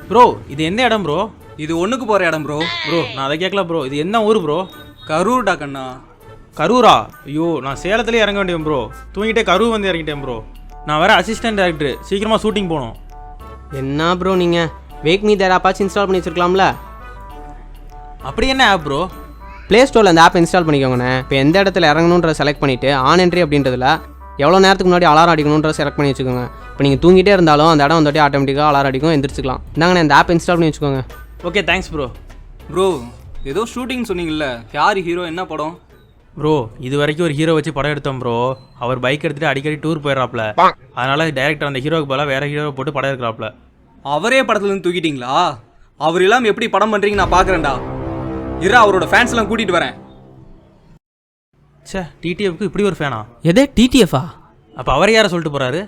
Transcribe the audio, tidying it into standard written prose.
Bro இது எந்த இடம் ப்ரோ? இது ஒன்றுக்கு போகிற இடம் ப்ரோ. ப்ரோ நான் அதை கேட்கல ப்ரோ. இது என்ன ஊர் ப்ரோ? கரூர்டா கண்ணா. கரூரா? ஐயோ நான் சேலத்துலேயே இறங்க வேண்டியேன் ப்ரோ. தூங்கிட்டே கரூர் வந்து இறங்கிட்டேன் ப்ரோ. நான் வேறு அசிஸ்டன்ட் டேரக்டர், சீக்கிரமாக ஷூட்டிங் போகணும். என்ன ப்ரோ நீங்கள் வேக் மீ தேர் ஆப்பாச்சும் இன்ஸ்டால் பண்ணி வச்சுருக்கலாம்ல? அப்படி என்ன ஆப் ப்ரோ? ப்ளே ஸ்டோரில் அந்த ஆப் இன்ஸ்டால் பண்ணிக்கோங்கண்ணே. இப்போ எந்த இடத்துல இறங்கணுன்ற செலக்ட் பண்ணிவிட்டு ஆன் என்ட்ரி அப்படின்றதுல எவ்வளோ நேரத்துக்கு முன்னாடி அலாரம் அடிக்கணுன்ற செலக்ட் பண்ணி வச்சுக்கோங்க. இப்போ நீங்கள் தூங்கிட்டே இருந்தாலும் அந்த இடம் வந்துட்டு ஆட்டோமேட்டிக்காக அலாரம் அடிக்கும், எந்திரிச்சிக்கலாம். இந்தாங்கண்ணே இந்த ஆப் இன்ஸ்டால் பண்ணி வச்சுக்கோங்க. Okay thanks bro. ப்ரோ ஏதோ ஷூட்டிங் சொன்னீங்கல்ல, யார் ஹீரோ, என்ன படம்? ப்ரோ இது வரைக்கும் ஒரு ஹீரோ வச்சு படம் எடுத்தோம் ப்ரோ. அவர் பைக் எடுத்துகிட்டு அடிக்கடி டூர் போயிடறாப்ல. அதனால டைரக்டர் அந்த ஹீரோக்கு பதிலாக வேறு ஹீரோ போட்டு படம் எடுக்கிறாப்ல. அவரே படத்துலேருந்து தூக்கிட்டீங்களா? அவர் இல்லாமல் எப்படி படம் பண்ணுறீங்க நான் பார்க்குறேன்டா. அவரோட ஃபேன்ஸ்லாம் கூட்டிகிட்டு வரேன். சே டிடிஎஃப்க்கு இப்படி ஒரு ஃபேனா? எதே டிடிஎஃபா? அப்போ அவர் யாரை சொல்லிட்டு போகிறாரு?